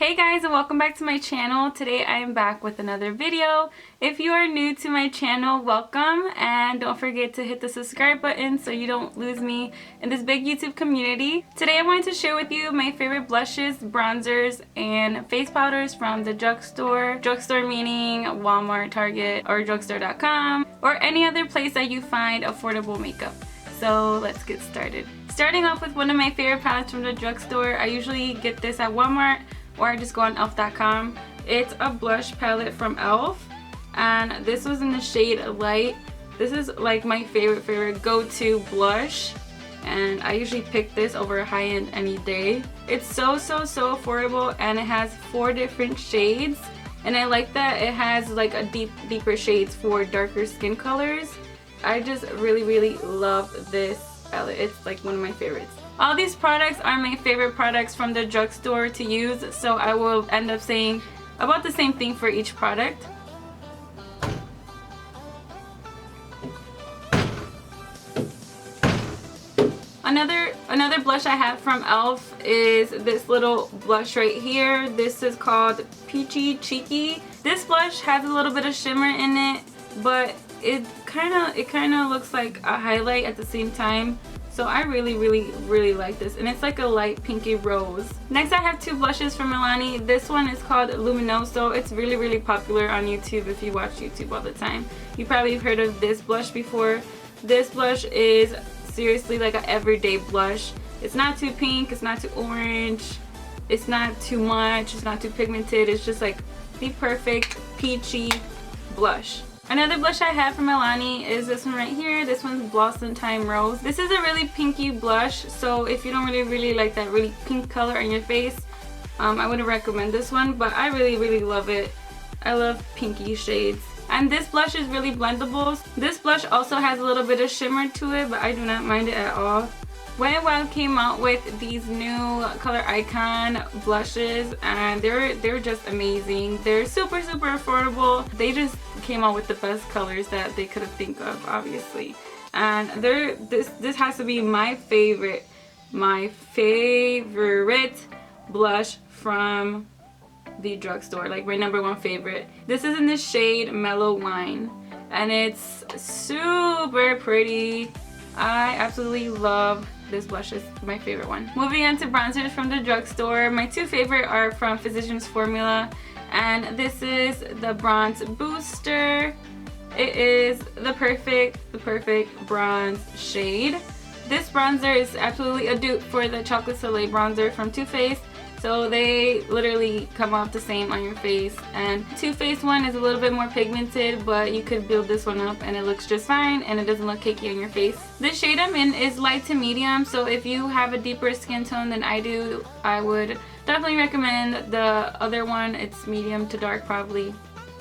Hey guys, and welcome back to my channel. Today I am back with another video. If you are new to my channel, welcome, and don't forget to hit the subscribe button so you don't lose me in this big YouTube community. Today I wanted to share with you my favorite blushes, bronzers, and face powders from the drugstore. Drugstore meaning Walmart, Target, or drugstore.com, or any other place that you find affordable makeup. So let's get started. Starting off with one of my favorite palettes from the drugstore. I usually get this at Walmart, or I just go on elf.com. It's a blush palette from e.l.f. and this was in the shade Light. This is like my favorite go-to blush, and I usually pick this over high-end any day. It's so affordable, and it has 4 different shades, and I like that it has like a deeper shades for darker skin colors. I just really love this palette. It's like one of my favorites. All these products are my favorite products from the drugstore to use, so I will end up saying about the same thing for each product. Another blush I have from e.l.f. is this little blush right here. This is called Peachy Cheeky. This blush has a little bit of shimmer in it, but it kind of looks like a highlight at the same time. So I really like this, and it's like a light pinky rose. Next I have 2 blushes from Milani. This one is called Luminoso. It's really popular on YouTube if you watch YouTube all the time. You probably have heard of this blush before. This blush is seriously like an everyday blush. It's not too pink, it's not too orange, it's not too much, it's not too pigmented. It's just like the perfect peachy blush. Another blush I have from Milani is this one right here. This one's Blossom Time Rose. This is a really pinky blush, so if you don't really like that really pink color on your face, I wouldn't recommend this one, but I really love it. I love pinky shades. And this blush is really blendable. This blush also has a little bit of shimmer to it, but I do not mind it at all. Wet n Wild came out with these new Color Icon blushes, and they're just amazing. They're super affordable. They just came out with the best colors that they could have think of, obviously. And this has to be my favorite blush from the drugstore, like my #1 favorite. This is in the shade Mellow Wine, and it's super pretty. I absolutely love this blush. Is my favorite one. Moving on to bronzers from the drugstore. My 2 favorite are from Physicians Formula, and this is the Bronze Booster. It is the perfect bronze shade. This bronzer is absolutely a dupe for the Chocolate Soleil bronzer from Too Faced. So they literally come out the same on your face, and Too Faced one is a little bit more pigmented, but you could build this one up and it looks just fine, and it doesn't look cakey on your face. The shade I'm in is light to medium, so if you have a deeper skin tone than I do, I would definitely recommend the other one. It's medium to dark probably.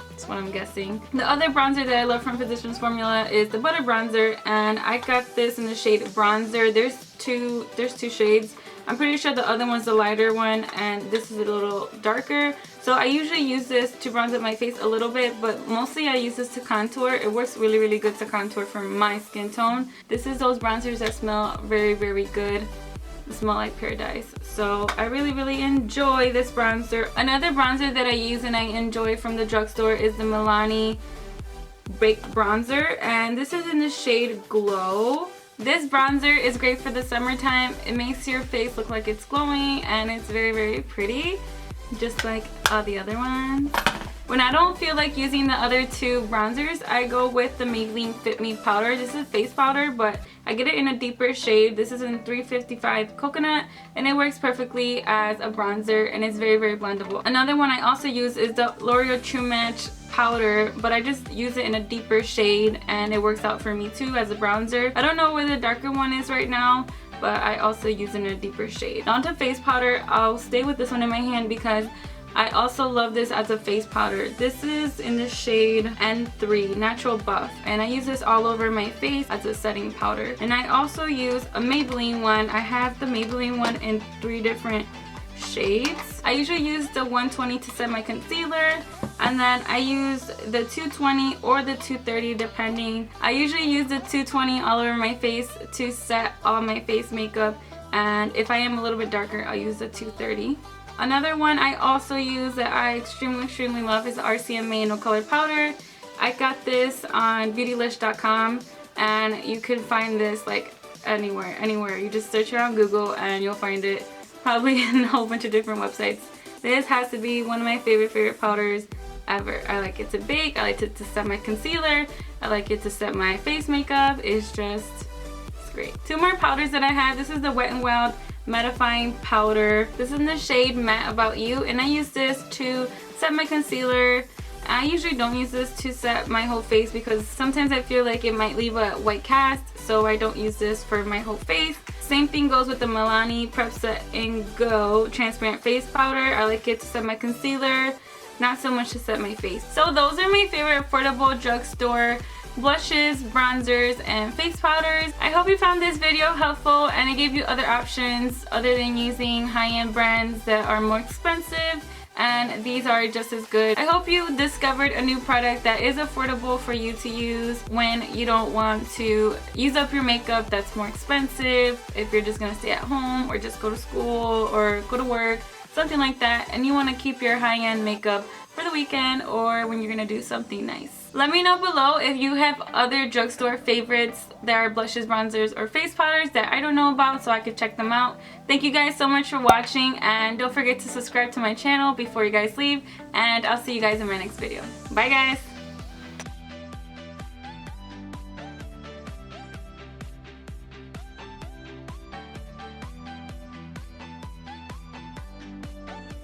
That's what I'm guessing. The other bronzer that I love from Physicians Formula is the Butter Bronzer, and I got this in the shade Bronzer. There's two shades. I'm pretty sure the other one's the lighter one, and this is a little darker. So I usually use this to bronze up my face a little bit, but mostly I use this to contour. It works really good to contour for my skin tone. This is those bronzers that smell very good. They smell like paradise. So I really enjoy this bronzer. Another bronzer that I use and I enjoy from the drugstore is the Milani Baked Bronzer, and this is in the shade Glow. This bronzer is great for the summertime. It makes your face look like it's glowing, and it's very pretty, just like all the other ones. When I don't feel like using the other 2 bronzers, I go with the Maybelline Fit Me powder. This is face powder, but I get it in a deeper shade. This is in 355 Coconut, and it works perfectly as a bronzer, and it's very blendable. Another one I also use is the L'Oreal True Match powder, but I just use it in a deeper shade, and it works out for me too as a bronzer. I don't know where the darker one is right now, but I also use it in a deeper shade. On to face powder. I'll stay with this one in my hand because I also love this as a face powder. This is in the shade N3 Natural Buff, and I use this all over my face as a setting powder. And I also use a Maybelline one. I have the Maybelline one in 3 different shades. I usually use the 120 to set my concealer, and then I use the 220 or the 230 depending. I usually use the 220 all over my face to set all my face makeup, and if I am a little bit darker, I'll use the 230. Another one I also use that I extremely love is the RCMA No Color Powder. I got this on beautylish.com, and you can find this like anywhere. You just search it on Google and you'll find it probably in a whole bunch of different websites. This has to be one of my favorite powders ever. I like it to bake, I like it to set my concealer, I like it to set my face makeup. It's great. Two more powders that I have. This is the Wet n Wild mattifying powder. This is in the shade Matte About You, and I use this to set my concealer. I usually don't use this to set my whole face because sometimes I feel like it might leave a white cast, so I don't use this for my whole face. Same thing goes with the Milani Prep Set and Go transparent face powder. I like it to set my concealer, not so much to set my face. So those are my favorite affordable drugstore blushes, bronzers, and face powders. I hope you found this video helpful and I gave you other options other than using high-end brands that are more expensive, and these are just as good. I hope you discovered a new product that is affordable for you to use when you don't want to use up your makeup that's more expensive, if you're just gonna stay at home or just go to school or go to work, something like that, and you want to keep your high-end makeup for the weekend or when you're gonna do something nice. Let me know below if you have other drugstore favorites that are blushes, bronzers, or face powders that I don't know about so I could check them out. Thank you guys so much for watching, and don't forget to subscribe to my channel before you guys leave, and I'll see you guys in my next video. Bye guys!